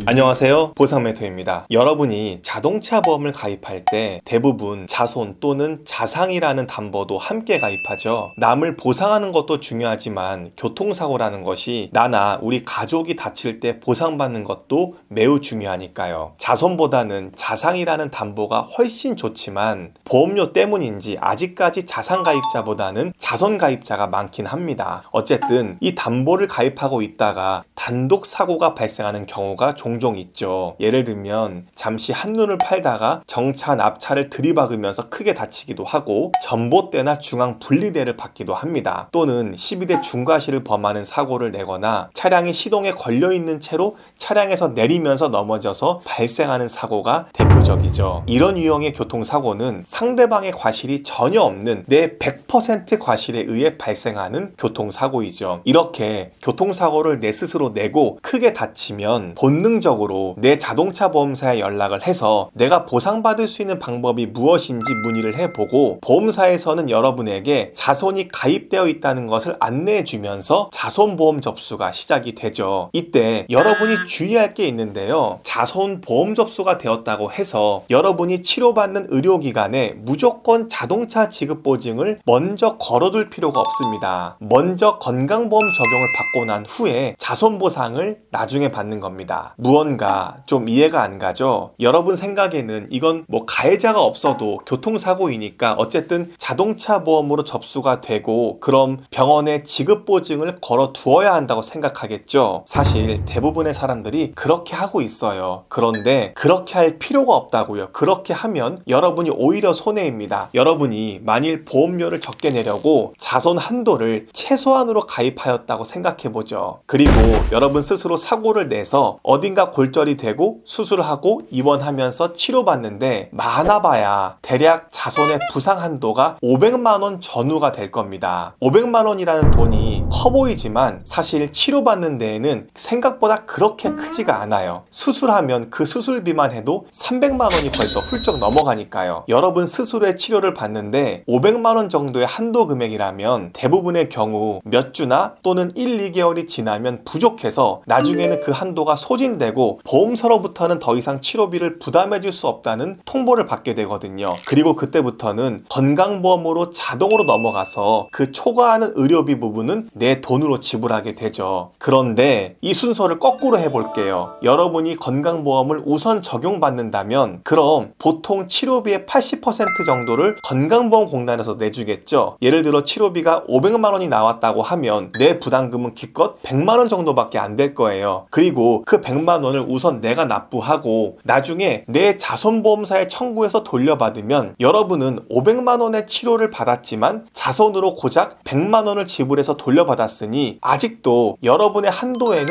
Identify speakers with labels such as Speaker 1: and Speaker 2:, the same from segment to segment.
Speaker 1: 안녕하세요, 보상메토입니다. 여러분이 자동차 보험을 가입할 때 대부분 자손 또는 자상이라는 담보도 함께 가입하죠. 남을 보상하는 것도 중요하지만 교통사고라는 것이 나나 우리 가족이 다칠 때 보상받는 것도 매우 중요하니까요. 자손보다는 자상이라는 담보가 훨씬 좋지만 보험료 때문인지 아직까지 자상 가입자보다는 자손 가입자가 많긴 합니다. 어쨌든 이 담보를 가입하고 있다가 단독 사고가 발생하는 경우가 종종 있죠. 예를 들면 잠시 한눈을 팔다가 정차 납차를 들이박으면서 크게 다치기도 하고 전봇대나 중앙 분리대를 받기도 합니다. 또는 12대 중과실을 범하는 사고를 내거나 차량이 시동에 걸려있는 채로 차량에서 내리면서 넘어져서 발생하는 사고가 대표적이죠. 이런 유형의 교통사고는 상대방의 과실이 전혀 없는 내 100% 과실에 의해 발생하는 교통사고이죠. 이렇게 교통사고를 내 스스로 내고 크게 다치면 본능적으로 내 자동차 보험사에 연락을 해서 내가 보상받을 수 있는 방법이 무엇인지 문의를 해보고 보험사에서는 여러분에게 자손이 가입되어 있다는 것을 안내해주면서 자손보험 접수가 시작이 되죠. 이때 여러분이 주의할 게 있는데요. 자손보험 접수가 되었다고 해서 여러분이 치료받는 의료기관에 무조건 자동차 지급보증을 먼저 걸어둘 필요가 없습니다. 먼저 건강보험 적용을 받고 난 후에 자손보상을 나중에 받는 겁니다. 무언가 좀 이해가 안 가죠? 여러분 생각에는 이건 뭐 가해자가 없어도 교통사고이니까 어쨌든 자동차 보험으로 접수가 되고 그럼 병원에 지급보증을 걸어 두어야 한다고 생각하겠죠? 사실 대부분의 사람들이 그렇게 하고 있어요. 그런데 그렇게 할 필요가 없다고요. 그렇게 하면 여러분이 오히려 손해입니다. 여러분이 만일 보험료를 적게 내려고 자손 한도를 최소한으로 가입하였다고 생각해보죠. 그리고 여러분 스스로 사고를 내서 어딘가 골절이 되고 수술하고 입원하면서 치료받는데 많아봐야 대략 자손의 부상 한도가 500만 원 전후가 될 겁니다. 500만 원이라는 돈이 커 보이지만 사실 치료받는 데에는 생각보다 그렇게 크지가 않아요. 수술하면 그 수술비만 해도 300만 원이 벌써 훌쩍 넘어가니까요. 여러분 스스로의 치료를 받는데 500만 원 정도의 한도 금액이라면 대부분의 경우 몇 주나 또는 1, 2개월이 지나면 부족해서 나중에는 그 한도가 소진되고 보험사로부터는 더 이상 치료비를 부담해줄 수 없다는 통보를 받게 되거든요. 그리고 그때부터는 건강보험으로 자동으로 넘어가서 그 초과하는 의료비 부분은 내 돈으로 지불하게 되죠. 그런데 이 순서를 거꾸로 해볼게요. 여러분이 건강보험을 우선 적용받는다면 그럼 보통 치료비의 80% 정도를 건강보험공단에서 내주겠죠. 예를 들어 치료비가 500만 원이 나왔다고 하면 내 부담금은 기껏 100만 원 정도밖에 안 될 거예요. 그리고 그 100만 원을 우선 내가 납부하고 나중에 내 자손보험사에 청구해서 돌려받으면 여러분은 500만 원의 치료를 받았지만 자손으로 고작 100만 원을 지불해서 돌려받았으니 아직도 여러분의 한도에는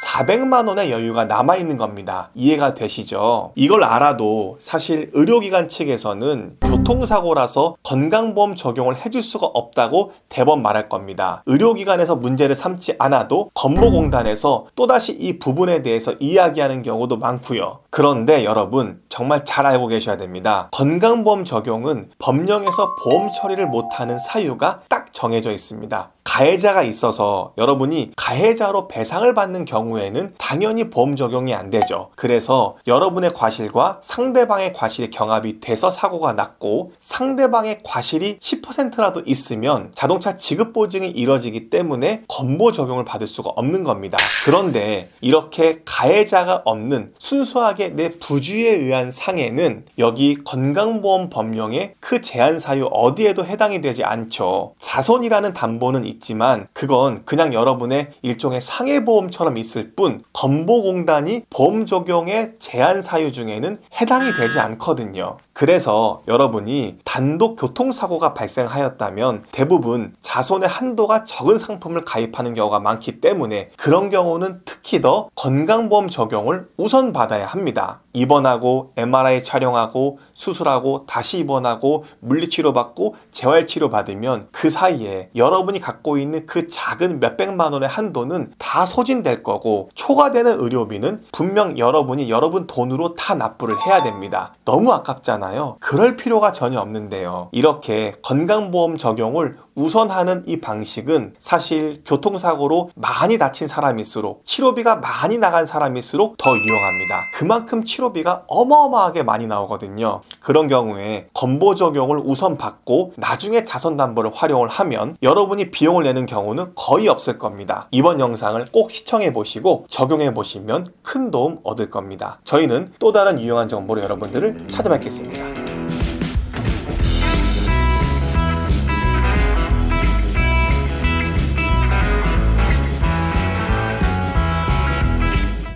Speaker 1: 400만 원의 여유가 남아있는 겁니다. 이해가 되시죠? 이걸 알아도 사실 의료기관 측에서는 교통사고라서 건강보험 적용을 해줄 수가 없다고 대번 말할 겁니다. 의료기관에서 문제를 삼지 않아도 건보공단에서 또다시 이 부분에 대해서 이야기하는 경우도 많고요. 그런데 여러분 정말 잘 알고 계셔야 됩니다. 건강보험 적용은 법령에서 보험 처리를 못하는 사유가 딱 정해져 있습니다. 가해자가 있어서 여러분이 가해자로 배상을 받는 경우에는 당연히 보험 적용이 안 되죠. 그래서 여러분의 과실과 상대방의 과실이 경합이 돼서 사고가 났고 상대방의 과실이 10%라도 있으면 자동차 지급 보증이 이뤄지기 때문에 건보 적용을 받을 수가 없는 겁니다. 그런데 이렇게 가해자가 없는 순수하게 내 부주의에 의한 상해는 여기 건강보험 법령의 그 제한 사유 어디에도 해당이 되지 않죠. 자손이라는 담보는 있지만 그건 그냥 여러분의 일종의 상해보험처럼 있을 뿐 건보공단이 보험 적용의 제한 사유 중에는 해당이 되지 않거든요. 그래서 여러분이 단독 교통사고가 발생하였다면 대부분 자손의 한도가 적은 상품을 가입하는 경우가 많기 때문에 그런 경우는 특히 더 건강보험 적용을 우선 받아야 합니다. 입원하고 MRI 촬영하고 수술하고 다시 입원하고 물리치료 받고 재활치료 받으면 그 사이에 여러분이 갖고 있는 그 작은 몇백만 원의 한도는 다 소진될 거고 초과되는 의료비는 분명 여러분이 여러분 돈으로 다 납부를 해야 됩니다. 너무 아깝잖아요. 그럴 필요가 전혀 없는데요. 이렇게 건강보험 적용을 우선하는 이 방식은 사실 교통사고로 많이 다친 사람일수록 치료비 치료비가 많이 나간 사람일수록 더 유용합니다. 그만큼 치료비가 어마어마하게 많이 나오거든요. 그런 경우에 건보 적용을 우선 받고 나중에 자선담보를 활용을 하면 여러분이 비용을 내는 경우는 거의 없을 겁니다. 이번 영상을 꼭 시청해 보시고 적용해 보시면 큰 도움 얻을 겁니다. 저희는 또 다른 유용한 정보로 여러분들을 찾아뵙겠습니다.